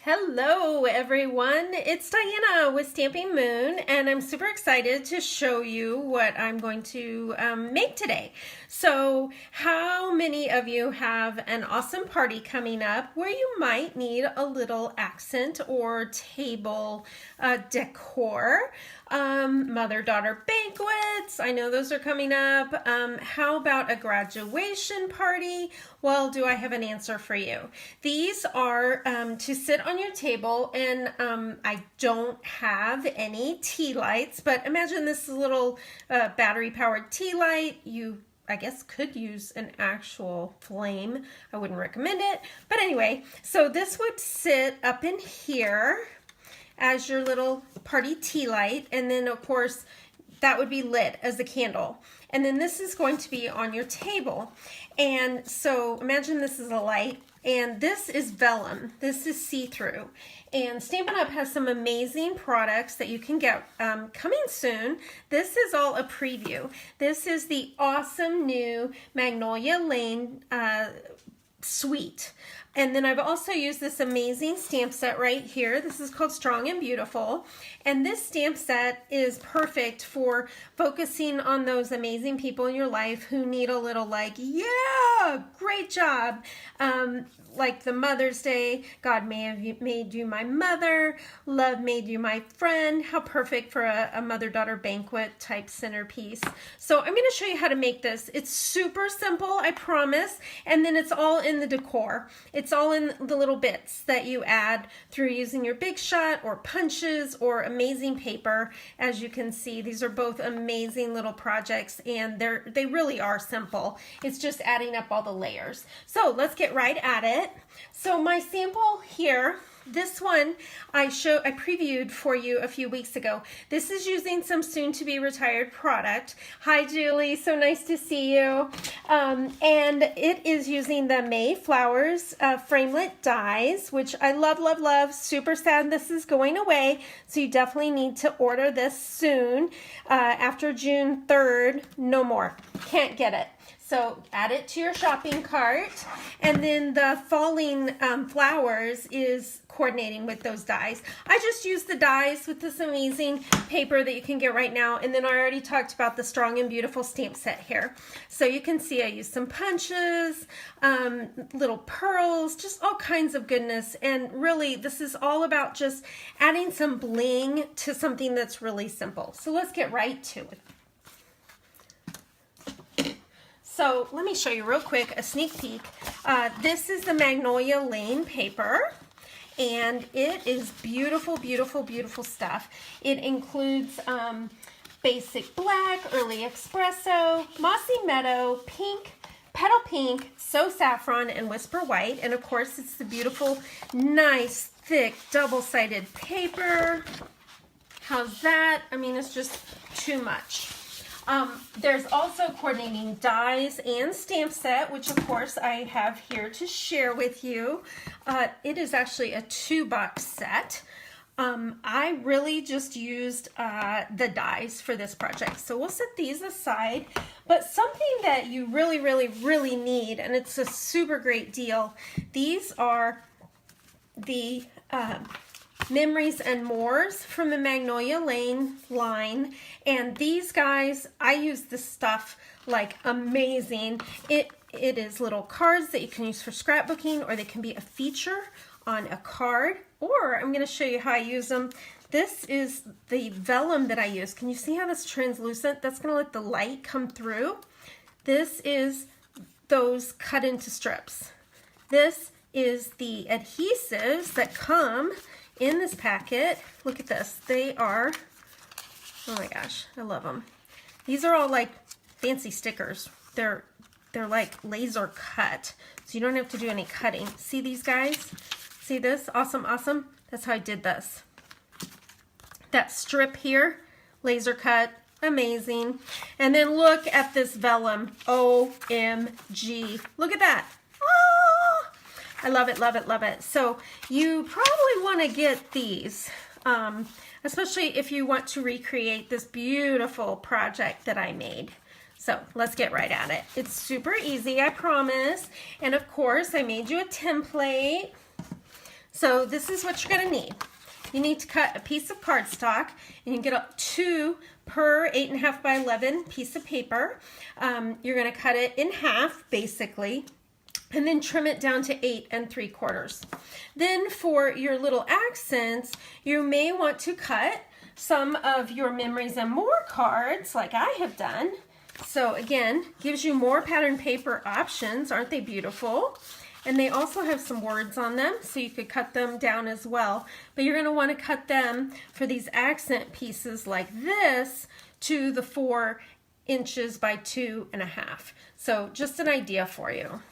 Hello everyone, it's Diana with Stampingmoon, and I'm super excited to show you what I'm going to make today. So how many of you have an awesome party coming up where you might need a little accent or table decor? Mother-daughter banquets, I know those are coming up. How about a graduation party? Well, do I have an answer for you? These are to sit on your table, and I don't have any tea lights, but imagine this little battery-powered tea light. You, I guess, could use an actual flame. I wouldn't recommend it, but anyway, so this would sit up in here as your little party tea light, and then of course that would be lit as a candle, and then this is going to be on your table. And so imagine this is a light, and this is vellum. This is see-through, and Stampin' Up! Has some amazing products that you can get coming soon. This is all a preview. This is the awesome new Magnolia Lane Suite. And then I've also used this amazing stamp set right here. This is called Strong and Beautiful. And this stamp set is perfect for focusing on those amazing people in your life who need a little like, yeah, great job. Like the Mother's Day, God may have made you my mother, love made you my friend. How perfect for a mother-daughter banquet type centerpiece. So I'm gonna show you how to make this. It's super simple, I promise. And then it's all in the decor. It's all in the little bits that you add through using your Big Shot or punches or amazing paper. As you can see, these are both amazing little projects, and they really are simple. It's just adding up all the layers. So let's get right at it. So my sample here, this one I previewed for you a few weeks ago. This is using some soon-to-be retired product. Hi Julie, so nice to see you. And it is using the Mayflowers framelit dies, which I love, love, love. Super sad this is going away, so you definitely need to order this soon. After June 3rd, no more. Can't get it. So add it to your shopping cart, and then the falling flowers is coordinating with those dies. I just used the dies with this amazing paper that you can get right now, and then I already talked about the Strong and Beautiful stamp set here. So you can see I used some punches, little pearls, just all kinds of goodness, and really this is all about just adding some bling to something that's really simple. So let's get right to it. So let me show you real quick a sneak peek. This is the Magnolia Lane paper, and it is beautiful, beautiful, beautiful stuff. It includes basic black, early espresso, mossy meadow, pink, petal pink, so saffron, and whisper white. And of course it's the beautiful, nice, thick, double-sided paper. How's that? I mean, it's just too much. There's also coordinating dies and stamp set, which of course I have here to share with you. It is actually a 2-box set. I really just used the dies for this project, so we'll set these aside. But something that you really, really, really need, and it's a super great deal, these are the Memories and Mores from the Magnolia Lane line, and these guys, I use this stuff like amazing. It is little cards that you can use for scrapbooking, or they can be a feature on a card, or I'm going to show you how I use them. This is the vellum that I use. Can you see how that's translucent? That's going to let the light come through. This is those cut into strips. This is the adhesives that come in this packet. Look at this. They are, oh my gosh, I love them. These are all like fancy stickers. They're like laser cut, so you don't have to do any cutting. See these guys? See this? Awesome, awesome. That's how I did this. That strip here, laser cut, amazing. And then look at this vellum. OMG. Look at that. I love it, love it, love it. So you probably want to get these, especially if you want to recreate this beautiful project that I made. So let's get right at it. It's super easy, I promise. And of course, I made you a template. So this is what you're going to need. You need to cut a piece of cardstock, and you get 2 per 8.5 by 11 piece of paper. You're going to cut it in half, basically, and then trim it down to 8 3/4. Then for your little accents, you may want to cut some of your Memories and More cards, like I have done. So again, gives you more pattern paper options. Aren't they beautiful? And they also have some words on them, so you could cut them down as well. But you're going to want to cut them for these accent pieces like this to the 4 inches by 2.5. So just an idea for you.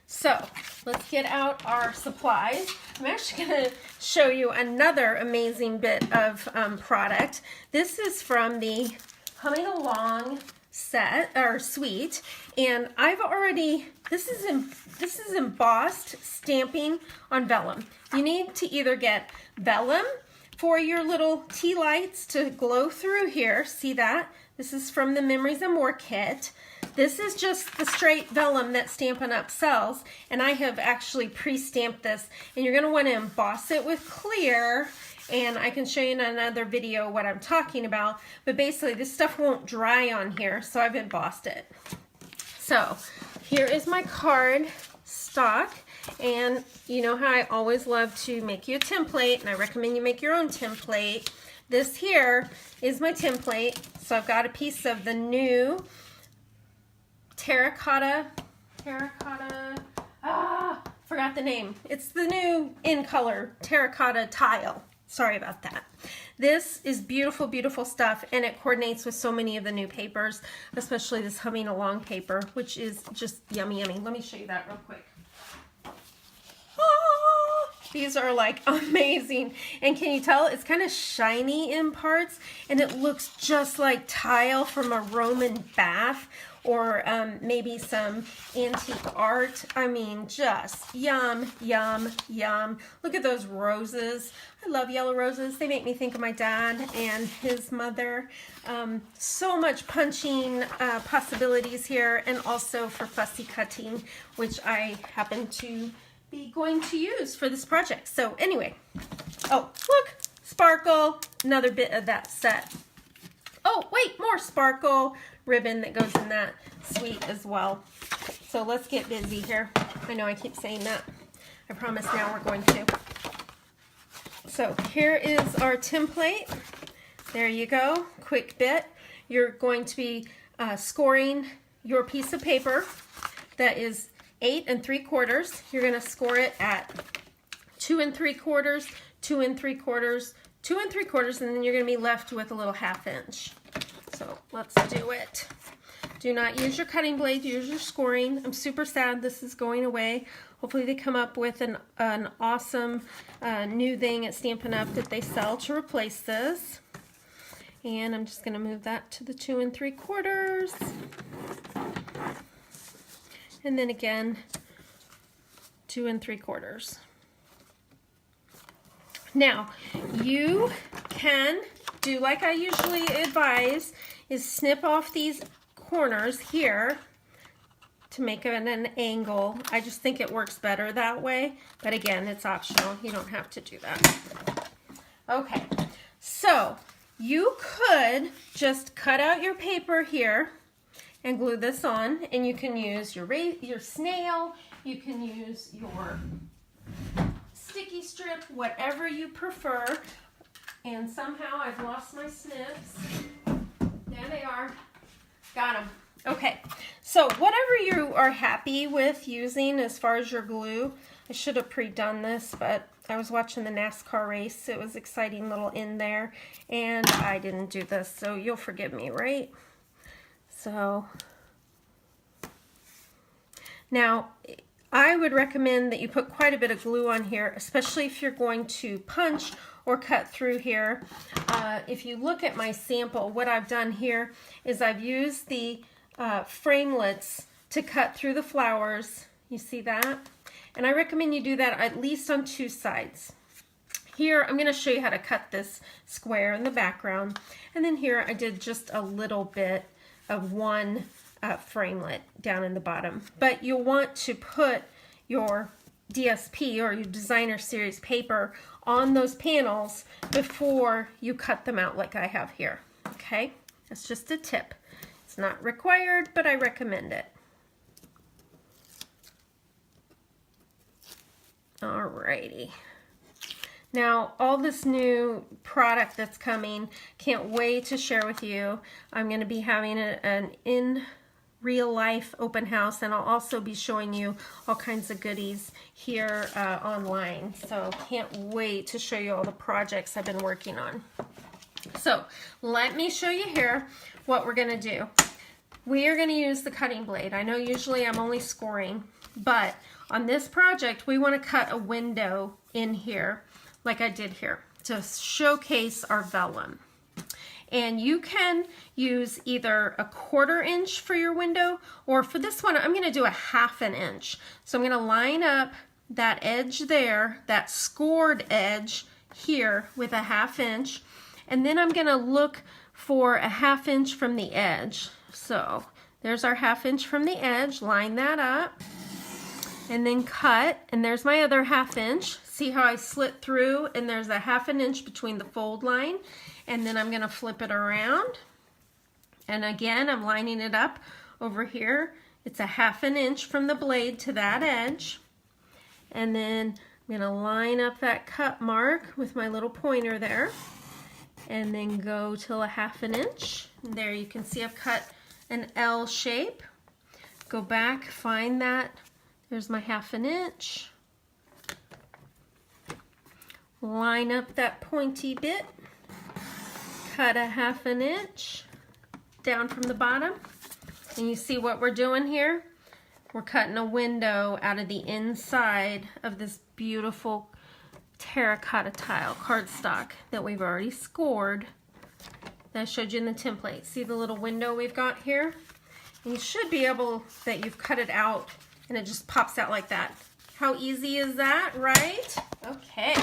So let's get out our supplies. I'm actually going to show you another amazing bit of product. This is from the Humming Along set or suite, and I've already, this is embossed stamping on vellum. You need to either get vellum for your little tea lights to glow through here. See that? This is from the Memories and More kit. This is just the straight vellum that Stampin' Up sells, and I have actually pre-stamped this, and you're going to want to emboss it with clear. And I can show you in another video what I'm talking about, but basically this stuff won't dry on here, so I've embossed it. So here is my card stock, and you know how I always love to make you a template, and I recommend you make your own template. This here is my template, so I've got a piece of the new terracotta, forgot the name. It's the new in color terracotta tile. Sorry about that. This is beautiful, beautiful stuff, and it coordinates with so many of the new papers, especially this Humming Along paper, which is just yummy, yummy. Let me show you that real quick. These are like amazing, and can you tell it's kind of shiny in parts, and it looks just like tile from a Roman bath, or maybe some antique art. I mean, just yum, yum, yum. Look at those roses. I love yellow roses. They make me think of my dad and his mother. So much punching possibilities here, and also for fussy cutting, which I happen to be going to use for this project. So anyway, oh, look, sparkle, another bit of that set. Oh, wait, more sparkle ribbon that goes in that suite as well. So let's get busy here. I know I keep saying that. I promise now we're going to. So here is our template. There you go, quick bit. You're going to be scoring your piece of paper that is 8 3/4. You're going to score it at 2 3/4, 2 3/4, 2 3/4, and then you're going to be left with a little 1/2 inch. So let's do it. Do not use your cutting blade, use your scoring. I'm super sad this is going away. Hopefully they come up with an awesome new thing at Stampin' Up that they sell to replace this. And I'm just going to move that to the 2 3/4. And then again, 2 3/4. Now, you can do like I usually advise, is snip off these corners here to make it an angle. I just think it works better that way, but again, it's optional. You don't have to do that. Okay, so you could just cut out your paper here and glue this on, and you can use your snail, you can use your sticky strip, whatever you prefer. And somehow I've lost my snips. There they are. Got them. Okay, so whatever you are happy with using as far as your glue, I should have pre-done this, but I was watching the NASCAR race. It was exciting little in there, and I didn't do this, so you'll forgive me, right? So now I would recommend that you put quite a bit of glue on here, especially if you're going to punch or cut through here. If you look at my sample, what I've done here is I've used the framelits to cut through the flowers. You see that? And I recommend you do that at least on 2 sides. Here, I'm going to show you how to cut this square in the background. And then here, I did just a little bit of one framelit down in the bottom. But you'll want to put your DSP or your designer series paper on those panels before you cut them out like I have here. Okay, that's just a tip. It's not required, but I recommend it. Alrighty. Now, all this new product that's coming, can't wait to share with you. I'm going to be having an in real life open house, and I'll also be showing you all kinds of goodies here online. So can't wait to show you all the projects I've been working on. So let me show you here what we're going to do. We are going to use the cutting blade. I know usually I'm only scoring, but on this project we want to cut a window in here like I did here to showcase our vellum. And you can use either a 1/4 inch for your window, or for this one I'm going to do a 1/2 inch. So I'm going to line up that edge there, that scored edge here with a 1/2 inch, and then I'm going to look for a 1/2 inch from the edge. So there's our 1/2 inch from the edge, line that up, and then cut, and there's my other 1/2 inch. See how I slit through, and there's a 1/2 inch between the fold line, and then I'm going to flip it around, and again I'm lining it up over here. It's a 1/2 inch from the blade to that edge, and then I'm going to line up that cut mark with my little pointer there, and then go till a 1/2 inch. And there you can see I've cut an L shape. Go back, find that, there's my 1/2 inch. Line up that pointy bit, cut a 1/2 inch down from the bottom, and you see what we're doing here? We're cutting a window out of the inside of this beautiful terracotta tile cardstock that we've already scored that I showed you in the template. See the little window we've got here? And you should be able, that you've cut it out and it just pops out like that. How easy is that, right? Okay.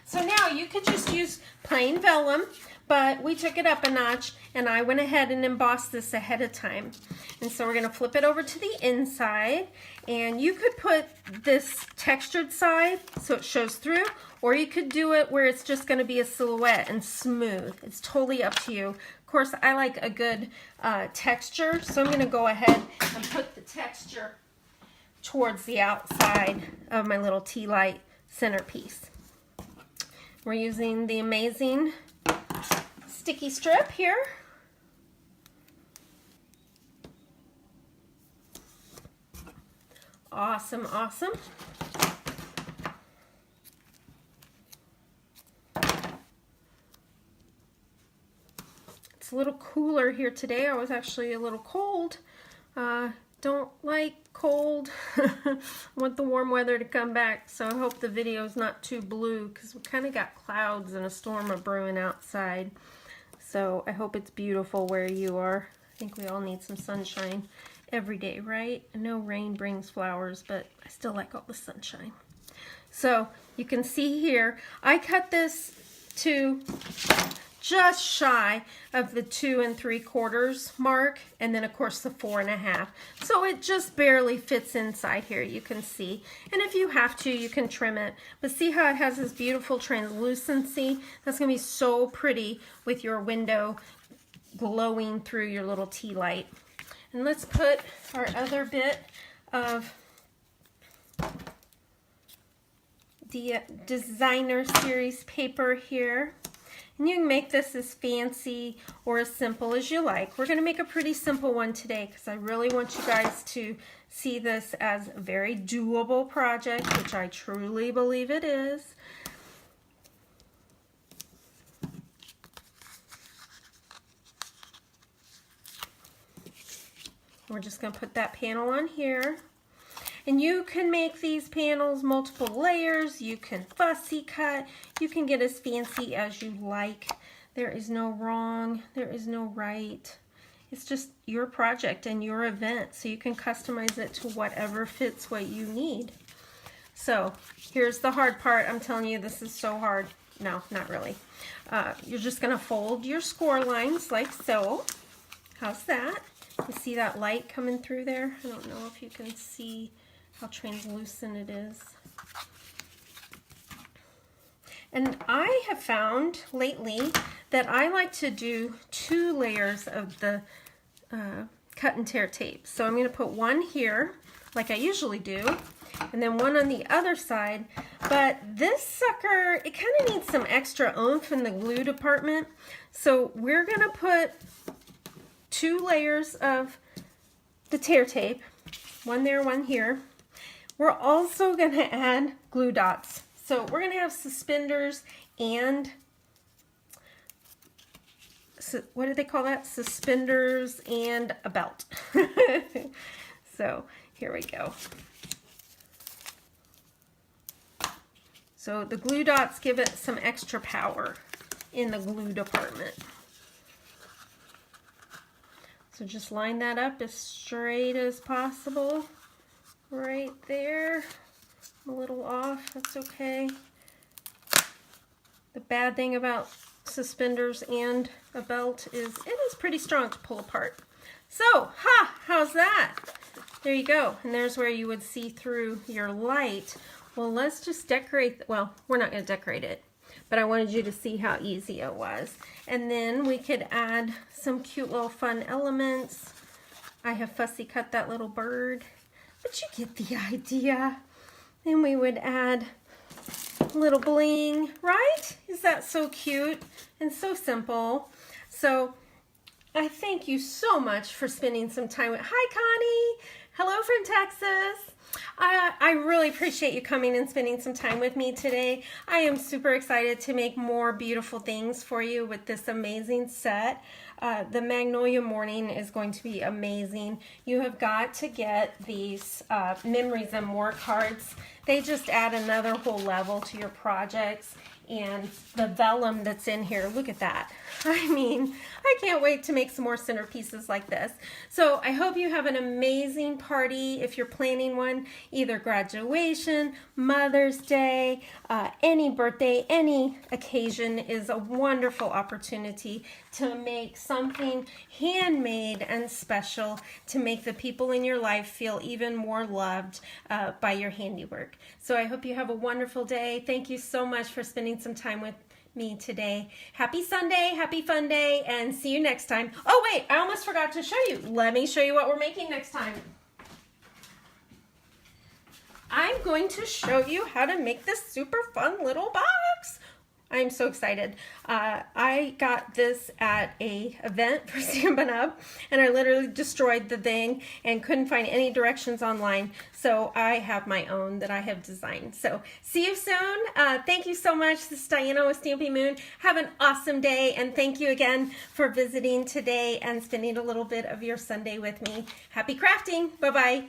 So now you could just use plain vellum, but we took it up a notch and I went ahead and embossed this ahead of time. And so we're going to flip it over to the inside, and you could put this textured side so it shows through, or you could do it where it's just going to be a silhouette and smooth. It's totally up to you. Of course, I like a good texture, so I'm going to go ahead and put the texture towards the outside of my little tea light centerpiece. We're using the amazing sticky strip here. Awesome, awesome. It's a little cooler here today. I was actually a little cold. Don't like cold. I want the warm weather to come back, so I hope the video is not too blue because we kind of got clouds and a storm are brewing outside. So I hope it's beautiful where you are. I think we all need some sunshine every day, right? I know rain brings flowers, but I still like all the sunshine. So you can see here, I cut this to just shy of the 2 3/4 mark, and then of course the 4 1/2. So it just barely fits inside here, you can see. And if you have to, you can trim it. But see how it has this beautiful translucency? That's gonna be so pretty with your window glowing through your little tea light. And let's put our other bit of the designer series paper here. And you can make this as fancy or as simple as you like. We're going to make a pretty simple one today because I really want you guys to see this as a very doable project, which I truly believe it is. We're just going to put that panel on here. And you can make these panels multiple layers, you can fussy cut, you can get as fancy as you like. There is no wrong, there is no right. It's just your project and your event, so you can customize it to whatever fits what you need. So here's the hard part. I'm telling you, this is so hard. No, not really. You're just going to fold your score lines like so. How's that? You see that light coming through there? I don't know if you can see how translucent it is. And I have found lately that I like to do 2 layers of the cut and tear tape. So I'm going to put one here, like I usually do, and then one on the other side. But this sucker, it kind of needs some extra oomph in the glue department. So we're going to put 2 layers of the tear tape, one there, one here. We're also going to add glue dots. So we're going to have suspenders and, what do they call that? Suspenders and a belt. So here we go. So the glue dots give it some extra power in the glue department. So just line that up as straight as possible right there. I'm a little off, that's okay. The bad thing about suspenders and a belt is it is pretty strong to pull apart. So, how's that? There you go. And there's where you would see through your light. Well, let's just decorate. Well, we're not going to decorate it, but I wanted you to see how easy it was. And then we could add some cute little fun elements. I have fussy cut that little bird, but you get the idea. Then we would add a little bling, right? Is that so cute and so simple? So I thank you so much for spending some time with, hi Connie, hello from Texas. I really appreciate you coming and spending some time with me today. I am super excited to make more beautiful things for you with this amazing set. The Magnolia Morning is going to be amazing. You have got to get these Memories and More cards. They just add another whole level to your projects. And the vellum that's in here, look at that. I mean, I can't wait to make some more centerpieces like this. So I hope you have an amazing party if you're planning one, either graduation, Mother's Day, any birthday, any occasion is a wonderful opportunity to make something handmade and special to make the people in your life feel even more loved by your handiwork. So I hope you have a wonderful day. Thank you so much for spending some time with me today. Happy Sunday, happy fun day, and see you next time. Oh wait, I almost forgot to show you. Let me show you what we're making next time. I'm going to show you how to make this super fun little box. I'm so excited. I got this at a event for Stampin'Up, and I literally destroyed the thing and couldn't find any directions online. So I have my own that I have designed. So see you soon. Thank you so much. This is Diana with Stampingmoon. Have an awesome day, and thank you again for visiting today and spending a little bit of your Sunday with me. Happy crafting. Bye-bye.